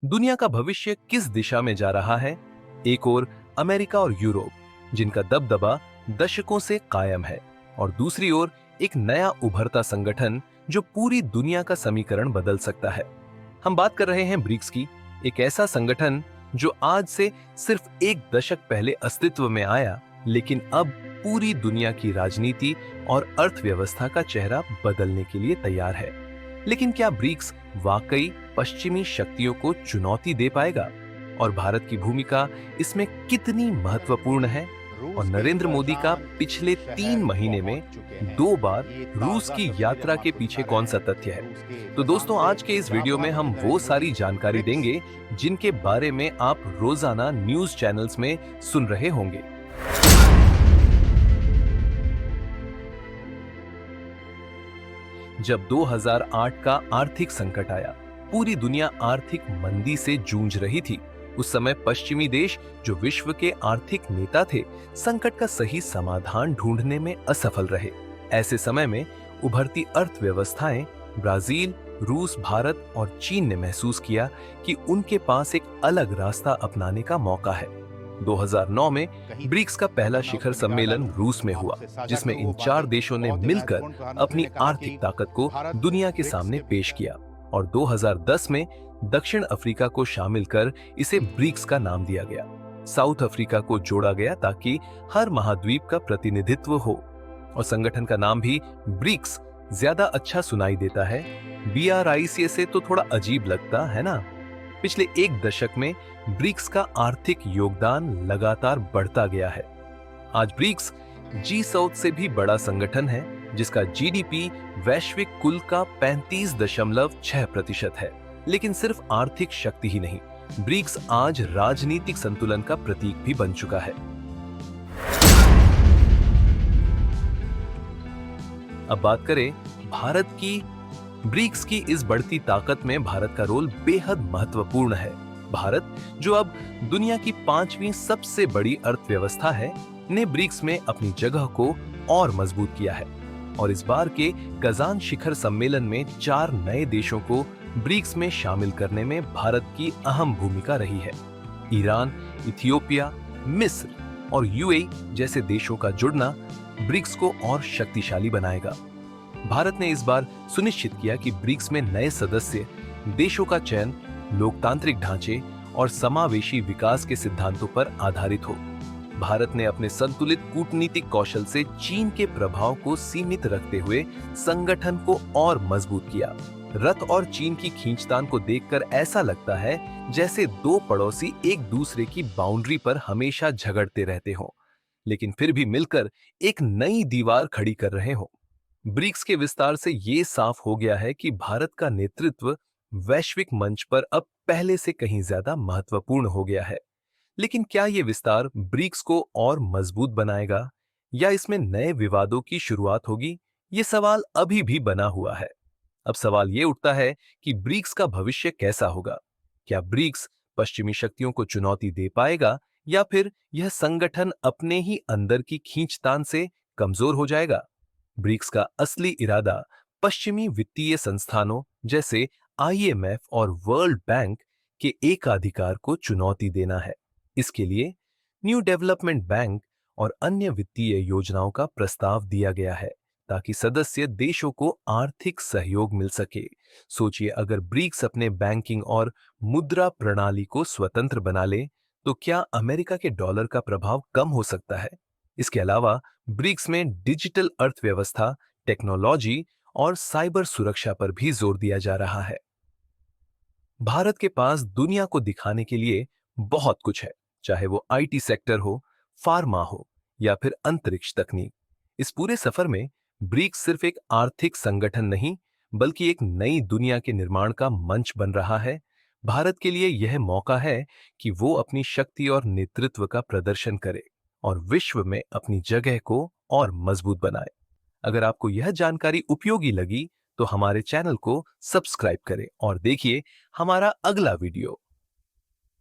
दुनिया का भविष्य किस दिशा में जा रहा है? एक ओर अमेरिका और यूरोप, जिनका दबदबा दशकों से कायम है, और दूसरी ओर एक नया उभरता संगठन जो पूरी दुनिया का समीकरण बदल सकता है। हम बात कर रहे हैं ब्रिक्स की, एक ऐसा संगठन जो आज से सिर्फ एक दशक पहले अस्तित्व में आया, लेकिन अब पूरी दुनिया की राजनीति और अर्थव्यवस्था का चेहरा बदलने के लिए तैयार है। लेकिन क्या ब्रिक्स वाकई पश्चिमी शक्तियों को चुनौती दे पाएगा? और भारत की भूमिका इसमें कितनी महत्वपूर्ण है? और नरेंद्र मोदी का पिछले 3 महीने में 2 बार रूस की यात्रा के पीछे कौन सा तथ्य है? तो दोस्तों, आज के इस वीडियो में हम वो सारी जानकारी देंगे जिनके बारे में आप रोजाना न्यूज चैनल्स में सुन रहे होंगे। जब 2008 का आर्थिक संकट आया, पूरी दुनिया आर्थिक मंदी से जूझ रही थी। उस समय पश्चिमी देश, जो विश्व के आर्थिक नेता थे, संकट का सही समाधान ढूंढने में असफल रहे। ऐसे समय में उभरती अर्थव्यवस्थाएं ब्राजील, रूस, भारत और चीन ने महसूस किया कि उनके पास एक अलग रास्ता अपनाने का मौका है। 2009 में ब्रिक्स का पहला शिखर सम्मेलन रूस में हुआ, जिसमें इन 4 देशों ने मिलकर अपनी आर्थिक ताकत को दुनिया के सामने पेश किया, और 2010 में दक्षिण अफ्रीका को शामिल कर इसे ब्रिक्स का नाम दिया गया। साउथ अफ्रीका को जोड़ा गया ताकि हर महाद्वीप का प्रतिनिधित्व हो, और संगठन का नाम भी ब्रिक्स ज्यादा अच्छा सुनाई देता है। BRICS से तो थोड़ा अजीब लगता है ना। पिछले एक दशक में ब्रिक्स का आर्थिक योगदान लगातार बढ़ता गया है। आज ब्रिक्स G7 से भी बड़ा संगठन है, जिसका GDP वैश्विक कुल का 35.6% है। लेकिन सिर्फ आर्थिक शक्ति ही नहीं, ब्रिक्स आज राजनीतिक संतुलन का प्रतीक भी बन चुका है। अब बात करें भारत की। ब्रिक्स की इस बढ़ती ताकत में भारत का रोल बेहद महत्वपूर्ण है। भारत, जो अब दुनिया की 5वीं सबसे बड़ी अर्थव्यवस्था है, ने ब्रिक्स में अपनी जगह को और मजबूत किया है। और इस बार के कजान शिखर सम्मेलन में 4 नए देशों को ब्रिक्स में शामिल करने में भारत की अहम भूमिका रही है। ईरान, इथियोपिया, मिस्र और UAE जैसे देशों का जुड़ना ब्रिक्स को और शक्तिशाली बनाएगा। भारत ने इस बार सुनिश्चित किया कि ब्रिक्स में नए सदस्य देशों का चयन लोकतांत्रिक ढांचे और समावेशी विकास के सिद्धांतों पर आधारित हो। भारत ने अपने संतुलित कूटनीतिक कौशल से चीन के प्रभाव को सीमित रखते हुए संगठन को और मजबूत किया। रत और चीन की खींचतान को देखकर ऐसा लगता है जैसे 2 पड़ोसी एक दूसरे की बाउंड्री पर हमेशा झगड़ते रहते हों, लेकिन फिर भी मिलकर एक नई दीवार खड़ी कर रहे हों। ब्रिक्स के विस्तार से ये साफ हो गया है कि भारत का नेतृत्व वैश्विक मंच पर अब पहले से कहीं ज्यादा महत्वपूर्ण हो गया है। लेकिन क्या ये विस्तार ब्रिक्स को और मजबूत बनाएगा, या इसमें नए विवादों की शुरुआत होगी? ये सवाल अभी भी बना हुआ है। अब सवाल ये उठता है कि ब्रिक्स का भविष्य कैसा होगा? क्या ब्रिक्स पश्चिमी शक्तियों को चुनौती दे पाएगा, या फिर यह संगठन अपने ही अंदर की खींचतान से कमजोर हो जाएगा? ब्रिक्स का असली इरादा पश्चिमी वित्तीय संस्थानों जैसे IMF और वर्ल्ड बैंक के एकाधिकार को चुनौती देना है। इसके लिए न्यू डेवलपमेंट बैंक और अन्य वित्तीय योजनाओं का प्रस्ताव दिया गया है, ताकि सदस्य देशों को आर्थिक सहयोग मिल सके। सोचिए, अगर ब्रिक्स अपने बैंकिंग और मुद्रा प्रणाली को स्वतंत्र बना ले, तो क्या अमेरिका के डॉलर का प्रभाव कम हो सकता है? इसके अलावा ब्रिक्स में डिजिटल अर्थव्यवस्था, टेक्नोलॉजी और साइबर सुरक्षा पर भी जोर दिया जा रहा है। भारत के पास दुनिया को दिखाने के लिए बहुत कुछ है, चाहे वो IT सेक्टर हो, फार्मा हो, या फिर अंतरिक्ष तकनीक। इस पूरे सफर में ब्रिक्स सिर्फ एक आर्थिक संगठन नहीं, बल्कि एक नई दुनिया के निर्माण का मंच बन रहा है। भारत के लिए यह मौका है कि वो अपनी शक्ति और नेतृत्व का प्रदर्शन करे और विश्व में अपनी जगह को और मजबूत बनाए। अगर आपको यह जानकारी उपयोगी लगी, तो हमारे चैनल को सब्सक्राइब करें और देखिए हमारा अगला वीडियो।